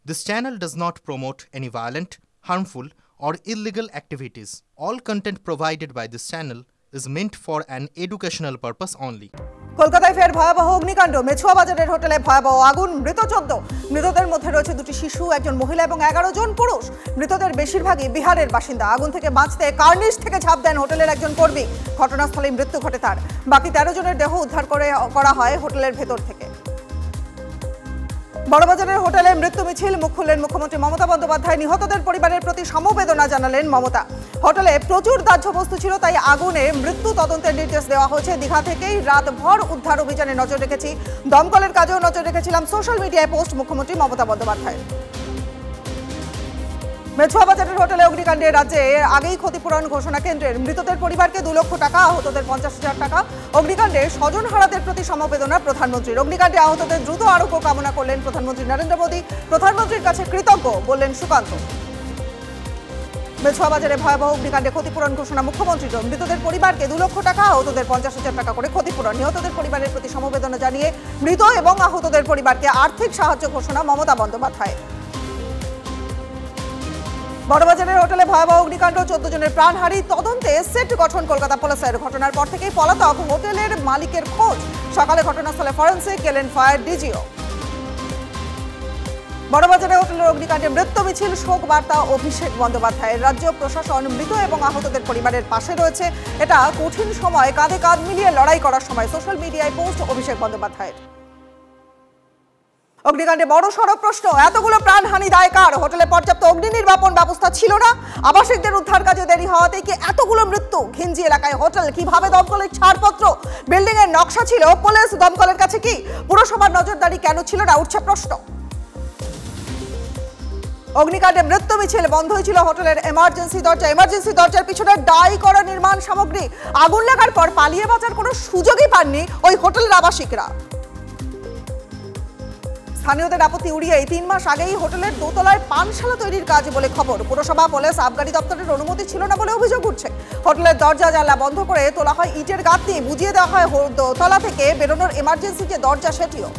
This channel does not promote any violent, harmful, or illegal activities. All content provided by this channel is meant for an educational purpose only. কলকাতায় ফের ভয়াবহ অগ্নিকাণ্ড। মেছুয়া বাজারের হোটেলে ভয়াবহ আগুন, মৃত 14। মৃতদের মধ্যে রয়েছে দুটি শিশু, একজন মহিলা এবং 11 জন পুরুষ। মৃতদের বেশিরভাগই বিহারের বাসিন্দা। আগুন থেকে বাঁচতে কার্নিশ থেকে ঝাঁপ দেন হোটেলের একজন কর্মী। ঘটনাস্থলেই মৃত্যু ঘটে তার। বাকি 13 জনের দেহ উদ্ধার করা হয় হোটেলের ভেতর থেকে। বড়বাজারের হোটেলে মৃত্যু মিছিল, মুখ খুললেন মুখ্যমন্ত্রী মমতা বন্দ্যোপাধ্যায়। নিহতদের পরিবারের প্রতি সমবেদনা জানালেন মমতা। হোটেলে প্রচুর দাহ্য বস্তু ছিল, তাই আগুনে মৃত্যু তদন্তের নির্দেশ দেওয়া হয়েছে। দীঘা থেকেই রাতভর উদ্ধার অভিযানে নজর রেখেছি, দমকলের কাজেও নজর রেখেছিলাম। সোশ্যাল মিডিয়ায় পোস্ট মুখ্যমন্ত্রী মমতা বন্দ্যোপাধ্যায়। মেছুয়া বাজারের হোটেলে অগ্নিকাণ্ডে রাজ্যে আগেই ক্ষতিপূরণ ঘোষণা কেন্দ্রের। মৃতদের পরিবারকে 2 লক্ষ টাকা, আহতদের 50,000 টাকা। অগ্নিকাণ্ডে স্বজন হারাদের প্রতি সমবেদনা প্রধানমন্ত্রীর। অগ্নিকাণ্ডে আহতদের দ্রুত আরোগ্য কামনা করলেন প্রধানমন্ত্রী নরেন্দ্র মোদী। প্রধানমন্ত্রীর কাছে কৃতজ্ঞ বললেন সুকান্ত। মেছুয়া বাজারে ভয়াবহ অগ্নিকাণ্ডে ক্ষতিপূরণ ঘোষণা মুখ্যমন্ত্রীর। মৃতদের পরিবারকে 2 লক্ষ টাকা, আহতদের 50,000 টাকা করে ক্ষতিপূরণ। নিহতদের পরিবারের প্রতি সমবেদনা জানিয়ে মৃত এবং আহতদের পরিবারকে আর্থিক সাহায্য ঘোষণা মমতা বন্দ্যোপাধ্যায়। বড়বাজারের হোটেলে ভয়াবহ অগ্নিকাণ্ড, 14 জনের প্রাণহানি। তদন্তে সেট গঠন কলকাতা পুলিশের। ঘটনার পর থেকেই পলাতক হোটেলের মালিকের খোঁজ। সকালে ঘটনাস্থলে ফরেন্সিক এলেন ফায়ার ডিজিও। বড়বাজারে হোটেলের অগ্নিকাণ্ডে মৃত্যু মিছিল, শোক বার্তা অভিষেক বন্দ্যোপাধ্যায়ের। রাজ্য প্রশাসন মৃত এবং আহতদের পরিবারের পাশে রয়েছে। এটা কঠিন সময় কাঁধে কাঁধ মিলিয়ে লড়াই করার সময়। সোশ্যাল মিডিয়ায় পোস্ট অভিষেক বন্দ্যোপাধ্যায়ের। অগ্নিকাণ্ডে বড় সড় প্রশ্ন, এতগুলো প্রাণহানি দায় কার? হোটেলে পর্যাপ্ত অগ্নি নির্বাপন ব্যবস্থা ছিল না? আবাসিকদের উদ্ধার কাজে দেরি হওয়াতে কি এতগুলো মৃত্যু? ঘিঞ্জি এলাকায় হোটেল, কিভাবে দমকলের ছাড়পত্র? বিল্ডিং এর নকশা ছিল, পুলিশ দমকলের কাছে কি? পুরসভার নজরদারি কেন ছিল না? উঠছে প্রশ্ন। অগ্নিকাণ্ডে মৃত্যু মিছিল, বন্ধ হয়েছিল হোটেলের এমার্জেন্সি দরজা। এমার্জেন্সি দরজার পিছনে ডাই করা নির্মাণ সামগ্রী। আগুন লাগার পর পালিয়ে বাঁচার কোনো সুযোগই পাননি ওই হোটেলের আবাসিকরা। স্থানীয়দের আপত্তি উড়িয়ে 3 মাস আগেই হোটেলের দোতলায় পানশালা তৈরির কাজ বলে খবর। পুরসভা, পুলিশ, আবগারি দপ্তরের অনুমতি ছিল না বলে অভিযোগ উঠছে। হোটেলের দরজা জানলা বন্ধ করে তোলা হয় ইটের গাঁথনি, বুঝিয়ে দেওয়া হয় দোতলা থেকে বেরোনোর এমার্জেন্সি যে দরজা সেটিও।